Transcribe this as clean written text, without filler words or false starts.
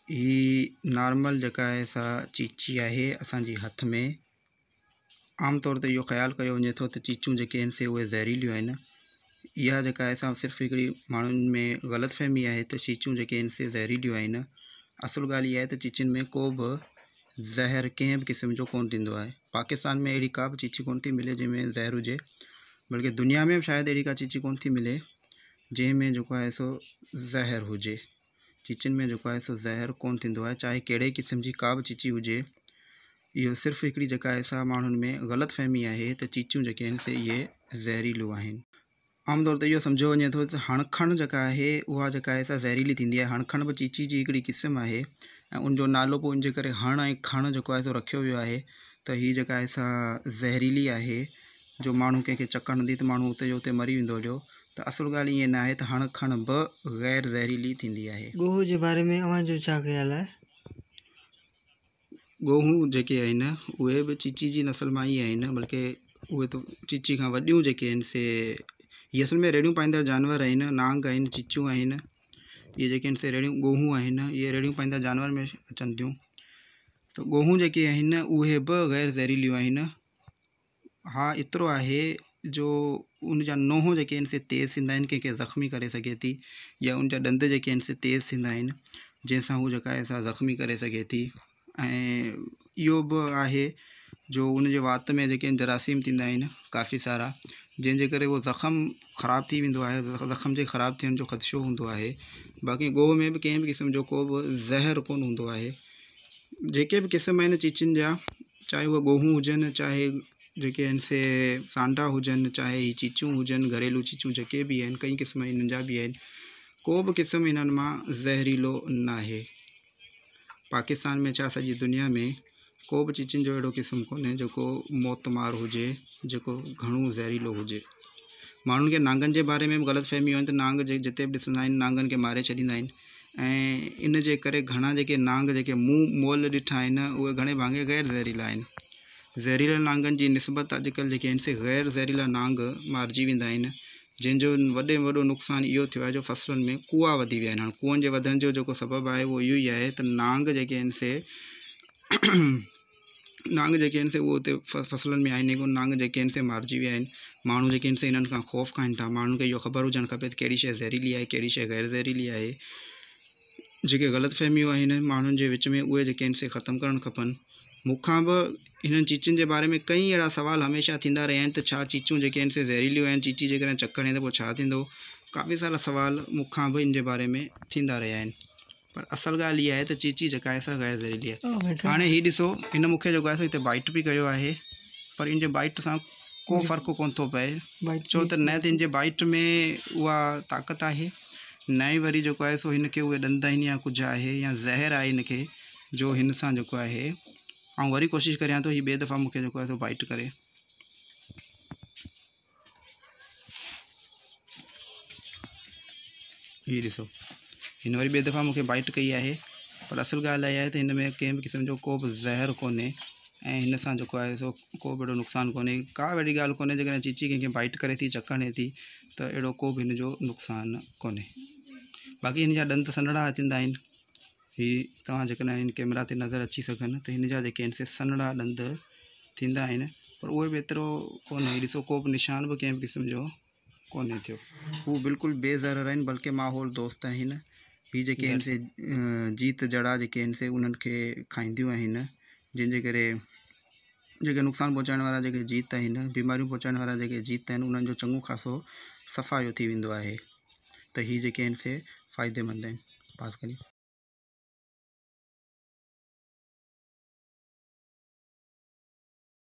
ही नॉर्मल जेका आहे सा चीची आहे असांजी हथ में। आम तौर ते इहो ख़्यालु कयो वञे थो त चीचूं जेके आहिनि से उहे ज़हरीलियूं आहिनि। इहा जेका आहे सा सिर्फ़ु हिकिड़ी माण्हुनि में ग़लतफ़हमी आहे त चीचूं जेके आहिनि से ज़हरीलियूं आहिनि। असुलु ॻाल्हि इहा आहे त चीचियुनि में को बि ज़हर कंहिं बि क़िस्म जो कोन्ह थींदो आहे। पाकिस्तान में अहिड़ी का बि चीची कोन्ह थी मिले जंहिंमें ज़हर हुजे, बल्कि दुनिया में बि शायदि अहिड़ी का चीची कोन्ह थी मिले जंहिंमें जेको आहे सो ज़हर हुजे। चीचियुनि में जेको आहे सो ज़हर कोन्ह थींदो आहे, चाहे कहिड़े क़िस्म जी का बि चीची हुजे। इहो सिर्फ़ु हिकिड़ी जेका आहे सा माण्हुनि में ग़लतफ़हमी आहे त चीचियूं जेके आहिनि से इहे ज़हरीलियूं आहिनि। आम तौर ते इहो सम्झो वञे थो त हणखण जेका आहे उहा जेका आहे सा ज़हरीली थींदी आहे। हणखण बि चीची जी हिकिड़ी क़िस्म आहे ऐं उनजो नालो पोइ उनजे करे हण ऐं खण जेको आहे सो रखियो वियो आहे त हीअ जेका आहे सा ज़हरीली आहे। जो माण्हू कंहिंखे चकरु हणंदी त माण्हू उते जो उते मरी वेंदो हुयो। त असुलु ॻाल्हि ईअं न आहे त हणखण बि ग़ैर ज़हरीली थींदी आहे। गोहू जे बारे में अव्हांजो छा ख़्यालु आहे? गोहूं जेके आहिनि उहे बि चीची जी नस्ल मां ई आहिनि, बल्कि उहे त चीची खां वॾियूं जेके आहिनि से इहे असल में रेड़ियूं पाईंदड़ जानवर आहिनि। नांग आहिनि, चीचियूं आहिनि, इहे जेके आहिनि से रेड़ियूं गोहूं आहिनि। इहे रेड़ियूं पाईंदड़ जानवर में अचनि थियूं। त गोहूं जेके आहिनि उहे बि ग़ैर ज़हरीलियूं आहिनि। हा, एतिरो आहे जो उनजा नोह जेके आहिनि से तेज़ थींदा आहिनि, कंहिंखे ज़ख़्मी करे सघे थी, या उनजा ॾंद जेके आहिनि से तेज़ थींदा आहिनि जंहिंसां हू जेका आहे सा ज़ख़्मी करे सघे थी। ऐं इहो बि आहे जो उनजे वात में जेके आहिनि जरासीम थींदा आहिनि काफ़ी सारा, जंहिंजे करे उहो ज़ख़्म ख़राबु थी वेंदो आहे, ज़ख़्म जे ख़राबु थियण जो ख़दशो हूंदो आहे। बाक़ी गोह में बि कंहिं बि क़िस्म जो को बि ज़हर कोन्ह हूंदो आहे। जेके बि क़िस्म आहिनि चीचियुनि जा, चाहे उहे गोहूं हुजनि, चाहे जेके आहिनि से सांडा हुजनि, चाहे ही चीचियूं हुजनि, घरेलू चीचियूं जेके बि आहिनि, कई क़िस्म इन्हनि जा बि आहिनि, को बि क़िस्म इन्हनि मां ज़हरीलो न आहे। पाकिस्तान में छा सॼी दुनिया में को बि चीचियुनि जो अहिड़ो क़िस्म कोन्हे जेको मौतमार हुजे, जेको घणो ज़हरीलो हुजे। माण्हुनि खे नांगनि जे बारे में बि ग़लतफ़हमियूं आहिनि त नांग जिते बि ॾिसंदा आहिनि नांगनि खे मारे छॾींदा आहिनि, ऐं इन जे करे घणा जेके नांग जेके मुंहुं मोल ॾिठा आहिनि उहे घणे भाङे ग़ैर ज़हरीला आहिनि। ज़हरीला नांगनि जी निस्बत अॼुकल्ह जेके आहिनि से ग़ैर ज़हरीला नांग मारिजी वेंदा आहिनि, जंहिंजो वॾे में वॾो नुक़सानु इहो थियो आहे जो फसलुनि में कुआ वधी विया आहिनि। हाणे कुअनि जे वधण जो जेको सबबु आहे उहो इहो ई आहे त नांग जेके आहिनि से नांग जेके आहिनि से उहे उते फसलुनि में आहिनि कोन। नांग जेके आहिनि से मारिजी विया आहिनि। माण्हू जेके आहिनि से इन्हनि खां ख़ौफ़ खाइनि था। माण्हुनि खे इहो ख़बर हुजणु खपे त कहिड़ी शइ ज़हरीली आहे, कहिड़ी शइ ग़ैर ज़हरीली आहे। जेके ग़लतफ़हमियूं आहिनि माण्हुनि जे विच में उहे जेके आहिनि से ख़तमु करणु खपनि। मूंखां बि हिननि चीचियुनि जे बारे में कई अहिड़ा सुवाल हमेशह थींदा रहिया आहिनि त छा चीचियूं जेके आहिनि से ज़हरीलियूं आहिनि, चीची जेकॾहिं चक्कर हणे त पोइ छा थींदो। काफ़ी सारा सुवाल मूंखां बि इन जे बारे में थींदा रहिया आहिनि, पर असुलु ॻाल्हि इहा आहे त चीची जेका आहे सा ग़ैर ज़हरीली आहे। हाणे हीउ ॾिसो, हिन मूंखे जेको आहे सो हिते बाइट बि कयो आहे, पर इन जे बाइट सां को फ़र्क़ु कोन्ह थो पए, छो त न त इन जे बाइट में उहा ताक़त आहे, न ई वरी जेको आहे सो हिनखे उहे ॾंद आहिनि या कुझु आहे या ज़हर आहे हिनखे जो हिन सां जेको आहे। ऐं वरी कोशिशि करियां थो हीउ ॿिए दफ़ा मूंखे जेको आहे सो बाइट करे। हीउ ॾिसो, हिन वरी ॿिए दफ़ा मूंखे बाइट कई आहे, पर असुलु ॻाल्हि इहा आहे त हिन में कंहिं बि क़िस्म जो को बि ज़हर कोन्हे ऐं हिन सां जेको आहे सो को बि अहिड़ो नुक़सानु कोन्हे। का वॾी ॻाल्हि कोन्हे, जेकॾहिं चीची कंहिंखे बाइट करे थी, चकु हणे थी, त अहिड़ो को बि हिन जो नुक़सानु कोन्हे। बाक़ी हिन जा ॾंद सन्हड़ा थींदा आहिनि। हीउ तव्हां जेकॾहिं हिन कैमरा ते नज़र अची सघनि त हिन जा जेके आहिनि से सन्हड़ा ॾंद थींदा आहिनि, पर उहे बि एतिरो कोन्हे। ॾिसो, को बि निशान बि कंहिं बि क़िस्म जो कोन्हे थियो। हू बिल्कुलु बेज़हर आहिनि, बल्कि माहौल दोस्त आहिनि। हीअ जेके आहिनि से जीत जड़ा जेके आहिनि से उन्हनि खे खाईंदियूं आहिनि, जंहिंजे करे जेके नुक़सानु पहुचाइण वारा जेके जीत आहिनि, बीमारियूं पहुचाइण वारा जेके जीत आहिनि, उन्हनि जो चङो ख़ासो सफ़ायो थी वेंदो आहे। त हीअ जेके आहिनि से फ़ाइदेमंद आहिनि। पास करी।